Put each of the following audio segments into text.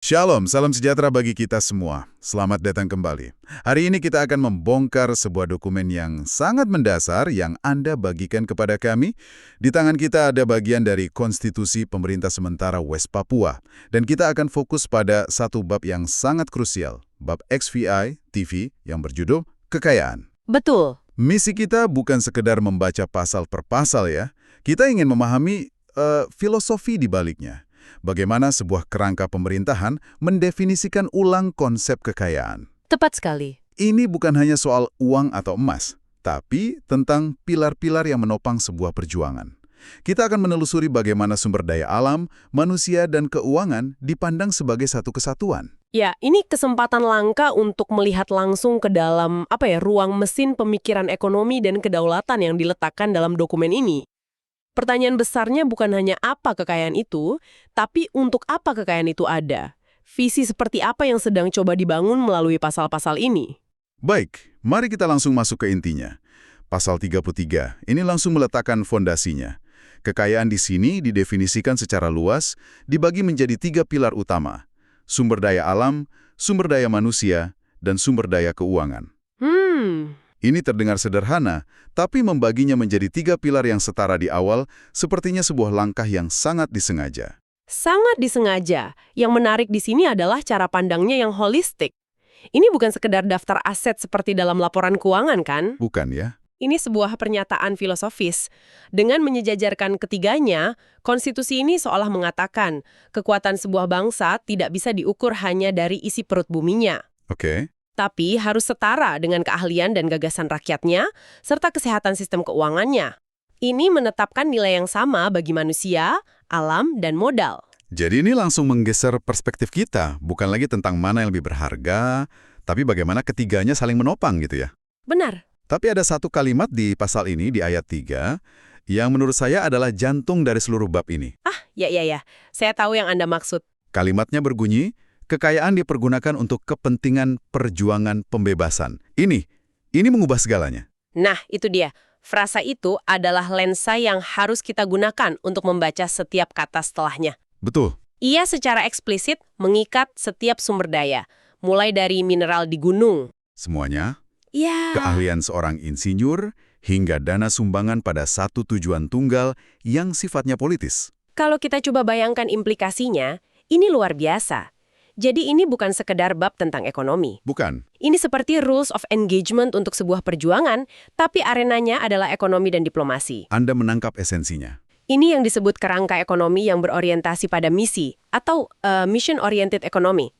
Shalom, salam sejahtera bagi kita semua. Selamat datang kembali. Hari ini kita akan membongkar sebuah dokumen yang sangat mendasar yang Anda bagikan kepada kami. Di tangan kita ada bagian dari Konstitusi Pemerintah Sementara West Papua. Dan kita akan fokus pada satu bab yang sangat krusial, bab XVI TV yang berjudul Kekayaan. Betul. Misi kita bukan sekedar membaca pasal per pasal ya. Kita ingin memahami filosofi di baliknya. Bagaimana sebuah kerangka pemerintahan mendefinisikan ulang konsep kekayaan. Tepat sekali. Ini bukan hanya soal uang atau emas, tapi tentang pilar-pilar yang menopang sebuah perjuangan. Kita akan menelusuri bagaimana sumber daya alam, manusia, dan keuangan dipandang sebagai satu kesatuan. Ya, ini kesempatan langka untuk melihat langsung ke dalam ruang mesin pemikiran ekonomi dan kedaulatan yang diletakkan dalam dokumen ini. Pertanyaan besarnya bukan hanya apa kekayaan itu, tapi untuk apa kekayaan itu ada. Visi seperti apa yang sedang coba dibangun melalui pasal-pasal ini. Baik, mari kita langsung masuk ke intinya. Pasal 33, ini langsung meletakkan fondasinya. Kekayaan di sini didefinisikan secara luas, dibagi menjadi 3 pilar utama. Sumber daya alam, sumber daya manusia, dan sumber daya keuangan. Ini terdengar sederhana, tapi membaginya menjadi 3 pilar yang setara di awal sepertinya sebuah langkah yang sangat disengaja. Sangat disengaja. Yang menarik di sini adalah cara pandangnya yang holistik. Ini bukan sekedar daftar aset seperti dalam laporan keuangan, kan? Bukan ya? Ini sebuah pernyataan filosofis. Dengan menyejajarkan ketiganya, konstitusi ini seolah mengatakan kekuatan sebuah bangsa tidak bisa diukur hanya dari isi perut buminya. Oke. Tapi harus setara dengan keahlian dan gagasan rakyatnya, serta kesehatan sistem keuangannya. Ini menetapkan nilai yang sama bagi manusia, alam, dan modal. Jadi ini langsung menggeser perspektif kita, bukan lagi tentang mana yang lebih berharga, tapi bagaimana ketiganya saling menopang gitu ya. Benar. Tapi ada satu kalimat di pasal ini, di ayat 3, yang menurut saya adalah jantung dari seluruh bab ini. Ya. Saya tahu yang Anda maksud. Kalimatnya berbunyi, kekayaan dipergunakan untuk kepentingan perjuangan pembebasan. Ini mengubah segalanya. Nah, itu dia. Frasa itu adalah lensa yang harus kita gunakan untuk membaca setiap kata setelahnya. Betul. Ia secara eksplisit mengikat setiap sumber daya, mulai dari mineral di gunung. Semuanya, Ya. keahlian seorang insinyur, hingga dana sumbangan pada satu tujuan tunggal yang sifatnya politis. Kalau kita coba bayangkan implikasinya, ini luar biasa. Jadi ini bukan sekedar bab tentang ekonomi. Bukan. Ini seperti rules of engagement untuk sebuah perjuangan, tapi arenanya adalah ekonomi dan diplomasi. Anda menangkap esensinya. Ini yang disebut kerangka ekonomi yang berorientasi pada misi, atau mission-oriented economy.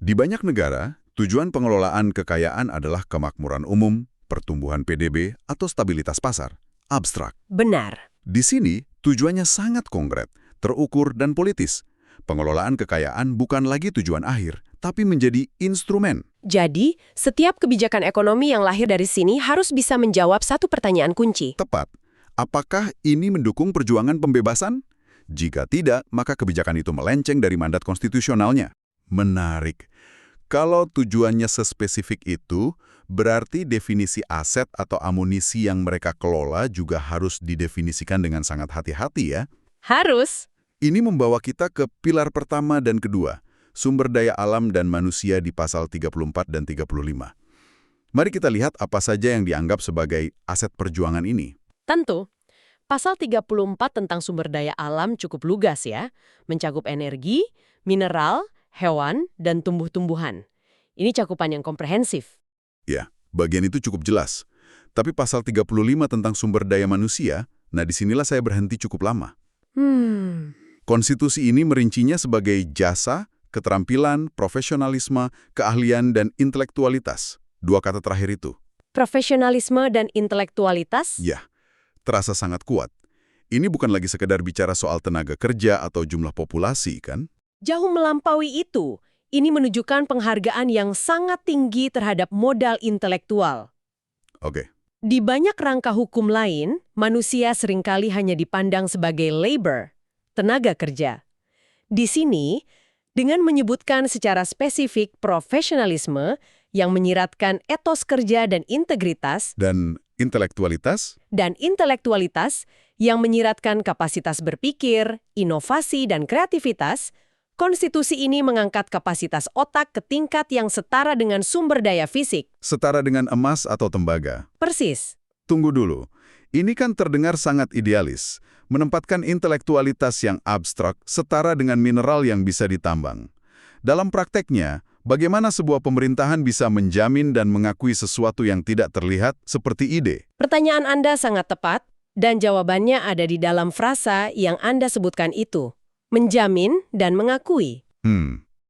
Di banyak negara, tujuan pengelolaan kekayaan adalah kemakmuran umum, pertumbuhan PDB, atau stabilitas pasar. Abstrak. Benar. Di sini, tujuannya sangat konkret, terukur, dan politis. Pengelolaan kekayaan bukan lagi tujuan akhir, tapi menjadi instrumen. Jadi, setiap kebijakan ekonomi yang lahir dari sini harus bisa menjawab satu pertanyaan kunci. Tepat. Apakah ini mendukung perjuangan pembebasan? Jika tidak, maka kebijakan itu melenceng dari mandat konstitusionalnya. Menarik. Kalau tujuannya sespesifik itu, berarti definisi aset atau amunisi yang mereka kelola juga harus didefinisikan dengan sangat hati-hati ya. Harus. Ini membawa kita ke pilar pertama dan kedua, sumber daya alam dan manusia di pasal 34 dan 35. Mari kita lihat apa saja yang dianggap sebagai aset perjuangan ini. Tentu. Pasal 34 tentang sumber daya alam cukup lugas ya, mencakup energi, mineral, hewan, dan tumbuh-tumbuhan. Ini cakupan yang komprehensif. Ya, bagian itu cukup jelas. Tapi pasal 35 tentang sumber daya manusia, nah disinilah saya berhenti cukup lama. Konstitusi ini merincinya sebagai jasa, keterampilan, profesionalisme, keahlian, dan intelektualitas. 2 kata terakhir itu. Profesionalisme dan intelektualitas? Ya, terasa sangat kuat. Ini bukan lagi sekedar bicara soal tenaga kerja atau jumlah populasi, kan? Jauh melampaui itu. Ini menunjukkan penghargaan yang sangat tinggi terhadap modal intelektual. Oke. Di banyak rangka hukum lain, manusia seringkali hanya dipandang sebagai labor, tenaga kerja. Di sini, dengan menyebutkan secara spesifik profesionalisme yang menyiratkan etos kerja dan integritas, Dan intelektualitas? yang menyiratkan kapasitas berpikir, inovasi, dan kreativitas, Konstitusi ini mengangkat kapasitas otak ke tingkat yang setara dengan sumber daya fisik. Setara dengan emas atau tembaga. Persis. Tunggu dulu. Ini kan terdengar sangat idealis. Menempatkan intelektualitas yang abstrak setara dengan mineral yang bisa ditambang. Dalam prakteknya, bagaimana sebuah pemerintahan bisa menjamin dan mengakui sesuatu yang tidak terlihat seperti ide? Pertanyaan Anda sangat tepat, dan jawabannya ada di dalam frasa yang Anda sebutkan itu. Menjamin dan mengakui.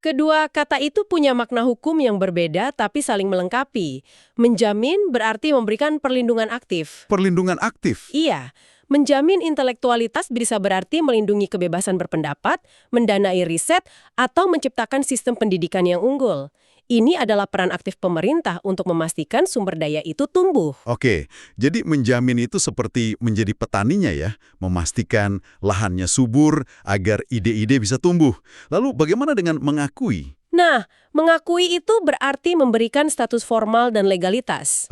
Kedua kata itu punya makna hukum yang berbeda tapi saling melengkapi. Menjamin berarti memberikan perlindungan aktif. Perlindungan aktif? Iya. Menjamin intelektualitas bisa berarti melindungi kebebasan berpendapat, mendanai riset, atau menciptakan sistem pendidikan yang unggul. Ini adalah peran aktif pemerintah untuk memastikan sumber daya itu tumbuh. Oke, jadi menjamin itu seperti menjadi petaninya ya, memastikan lahannya subur agar ide-ide bisa tumbuh. Lalu bagaimana dengan mengakui? Nah, mengakui itu berarti memberikan status formal dan legalitas.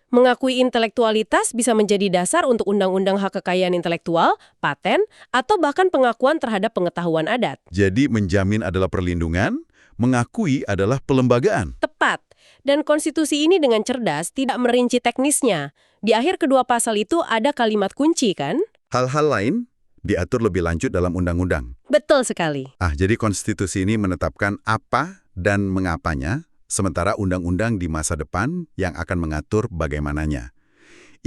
Mengakui intelektualitas bisa menjadi dasar untuk undang-undang hak kekayaan intelektual, paten, atau bahkan pengakuan terhadap pengetahuan adat. Jadi menjamin adalah perlindungan, mengakui adalah pelembagaan. Tepat. Dan konstitusi ini dengan cerdas tidak merinci teknisnya. Di akhir kedua pasal itu ada kalimat kunci, kan? Hal-hal lain diatur lebih lanjut dalam undang-undang. Betul sekali. Jadi konstitusi ini menetapkan apa dan mengapanya, sementara undang-undang di masa depan yang akan mengatur bagaimananya.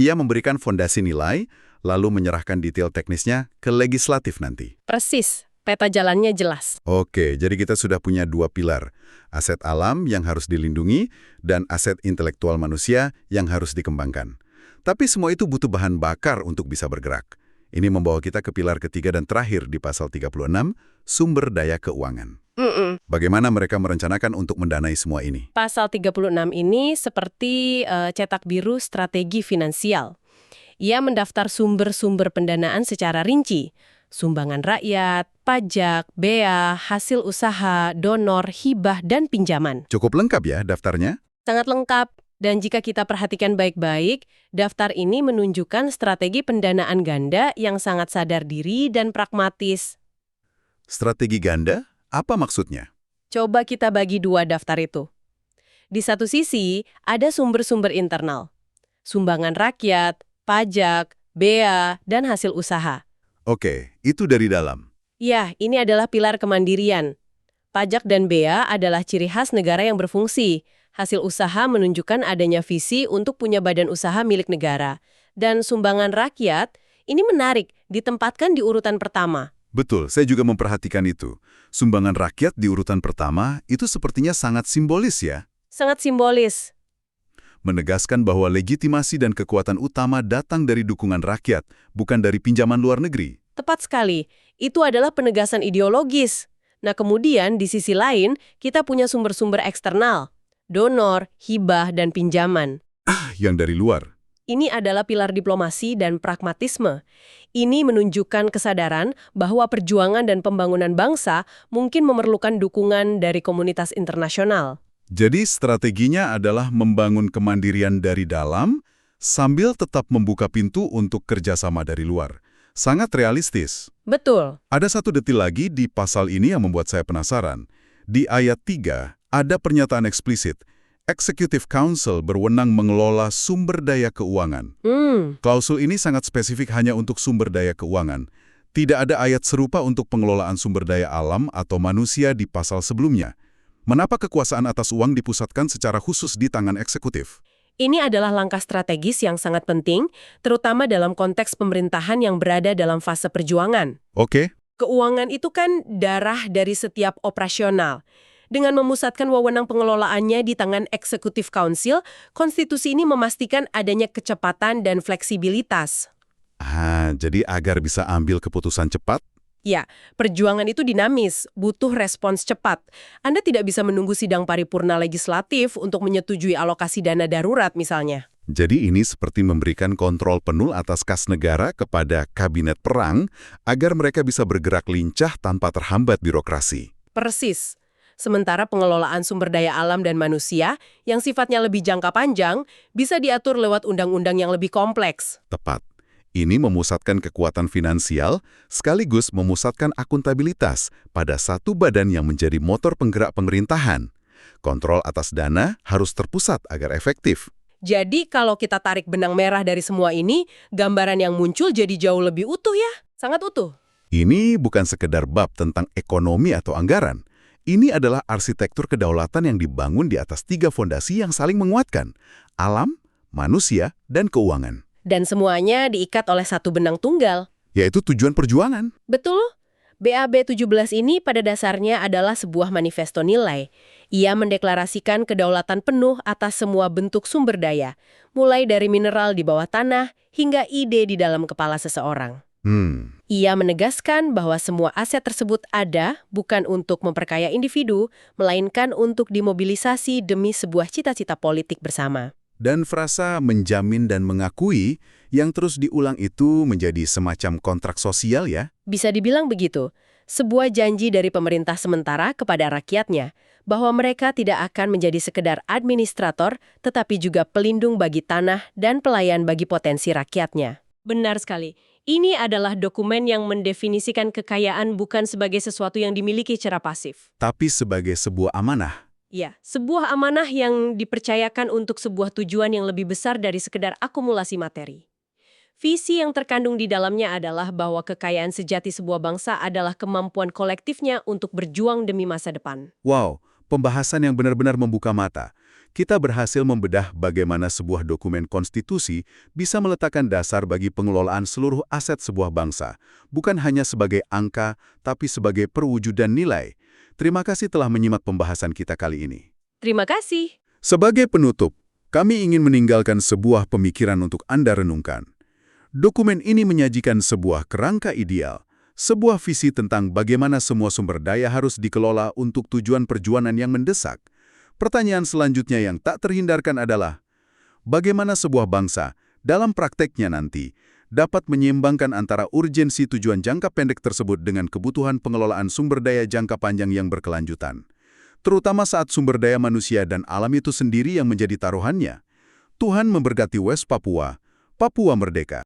Ia memberikan fondasi nilai, lalu menyerahkan detail teknisnya ke legislatif nanti. Persis. Peta jalannya jelas. Oke, jadi kita sudah punya dua pilar. Aset alam yang harus dilindungi dan aset intelektual manusia yang harus dikembangkan. Tapi semua itu butuh bahan bakar untuk bisa bergerak. Ini membawa kita ke pilar ketiga dan terakhir di pasal 36, sumber daya keuangan. Bagaimana mereka merencanakan untuk mendanai semua ini? Pasal 36 ini seperti cetak biru strategi finansial. Ia mendaftar sumber-sumber pendanaan secara rinci. Sumbangan rakyat, pajak, bea, hasil usaha, donor, hibah, dan pinjaman. Cukup lengkap ya daftarnya? Sangat lengkap. Dan jika kita perhatikan baik-baik, daftar ini menunjukkan strategi pendanaan ganda yang sangat sadar diri dan pragmatis. Strategi ganda? Apa maksudnya? Coba kita bagi dua daftar itu. Di satu sisi, ada sumber-sumber internal. Sumbangan rakyat, pajak, bea, dan hasil usaha. Oke, itu dari dalam. Ya, ini adalah pilar kemandirian. Pajak dan bea adalah ciri khas negara yang berfungsi. Hasil usaha menunjukkan adanya visi untuk punya badan usaha milik negara. Dan sumbangan rakyat, ini menarik, ditempatkan di urutan pertama. Betul, saya juga memperhatikan itu. Sumbangan rakyat di urutan pertama itu sepertinya sangat simbolis ya. Sangat simbolis. Menegaskan bahwa legitimasi dan kekuatan utama datang dari dukungan rakyat, bukan dari pinjaman luar negeri. Tepat sekali. Itu adalah penegasan ideologis. Nah, kemudian di sisi lain, kita punya sumber-sumber eksternal. Donor, hibah, dan pinjaman. Yang dari luar. Ini adalah pilar diplomasi dan pragmatisme. Ini menunjukkan kesadaran bahwa perjuangan dan pembangunan bangsa mungkin memerlukan dukungan dari komunitas internasional. Jadi strateginya adalah membangun kemandirian dari dalam sambil tetap membuka pintu untuk kerjasama dari luar. Sangat realistis. Betul. Ada satu detil lagi di pasal ini yang membuat saya penasaran. Di ayat 3 ada pernyataan eksplisit. Executive Council berwenang mengelola sumber daya keuangan. Klausul ini sangat spesifik hanya untuk sumber daya keuangan. Tidak ada ayat serupa untuk pengelolaan sumber daya alam atau manusia di pasal sebelumnya. Mengapa kekuasaan atas uang dipusatkan secara khusus di tangan eksekutif? Ini adalah langkah strategis yang sangat penting, terutama dalam konteks pemerintahan yang berada dalam fase perjuangan. Oke. Keuangan itu kan darah dari setiap operasional. Dengan memusatkan wewenang pengelolaannya di tangan Executive Council, konstitusi ini memastikan adanya kecepatan dan fleksibilitas. Jadi agar bisa ambil keputusan cepat? Ya, perjuangan itu dinamis, butuh respons cepat. Anda tidak bisa menunggu sidang paripurna legislatif untuk menyetujui alokasi dana darurat misalnya. Jadi ini seperti memberikan kontrol penuh atas kas negara kepada kabinet perang agar mereka bisa bergerak lincah tanpa terhambat birokrasi. Persis. Sementara pengelolaan sumber daya alam dan manusia yang sifatnya lebih jangka panjang bisa diatur lewat undang-undang yang lebih kompleks. Tepat. Ini memusatkan kekuatan finansial sekaligus memusatkan akuntabilitas pada satu badan yang menjadi motor penggerak pemerintahan. Kontrol atas dana harus terpusat agar efektif. Jadi kalau kita tarik benang merah dari semua ini, gambaran yang muncul jadi jauh lebih utuh ya. Sangat utuh. Ini bukan sekedar bab tentang ekonomi atau anggaran. Ini adalah arsitektur kedaulatan yang dibangun di atas 3 fondasi yang saling menguatkan: alam, manusia, dan keuangan. Dan semuanya diikat oleh satu benang tunggal. Yaitu tujuan perjuangan. Betul? BAB 17 ini pada dasarnya adalah sebuah manifesto nilai. Ia mendeklarasikan kedaulatan penuh atas semua bentuk sumber daya, mulai dari mineral di bawah tanah hingga ide di dalam kepala seseorang. Ia menegaskan bahwa semua aset tersebut ada bukan untuk memperkaya individu, melainkan untuk dimobilisasi demi sebuah cita-cita politik bersama. Dan frasa menjamin dan mengakui yang terus diulang itu menjadi semacam kontrak sosial ya? Bisa dibilang begitu, sebuah janji dari pemerintah sementara kepada rakyatnya bahwa mereka tidak akan menjadi sekedar administrator, tetapi juga pelindung bagi tanah dan pelayan bagi potensi rakyatnya. Benar sekali. Ini adalah dokumen yang mendefinisikan kekayaan bukan sebagai sesuatu yang dimiliki secara pasif. Tapi sebagai sebuah amanah. Ya, sebuah amanah yang dipercayakan untuk sebuah tujuan yang lebih besar dari sekedar akumulasi materi. Visi yang terkandung di dalamnya adalah bahwa kekayaan sejati sebuah bangsa adalah kemampuan kolektifnya untuk berjuang demi masa depan. Wow, pembahasan yang benar-benar membuka mata. Kita berhasil membedah bagaimana sebuah dokumen konstitusi bisa meletakkan dasar bagi pengelolaan seluruh aset sebuah bangsa, bukan hanya sebagai angka, tapi sebagai perwujudan nilai. Terima kasih telah menyimak pembahasan kita kali ini. Terima kasih. Sebagai penutup, kami ingin meninggalkan sebuah pemikiran untuk Anda renungkan. Dokumen ini menyajikan sebuah kerangka ideal, sebuah visi tentang bagaimana semua sumber daya harus dikelola untuk tujuan perjuangan yang mendesak. Pertanyaan selanjutnya yang tak terhindarkan adalah, bagaimana sebuah bangsa, dalam prakteknya nanti, dapat menyeimbangkan antara urgensi tujuan jangka pendek tersebut dengan kebutuhan pengelolaan sumber daya jangka panjang yang berkelanjutan. Terutama saat sumber daya manusia dan alam itu sendiri yang menjadi taruhannya. Tuhan memberkati West Papua, Papua Merdeka.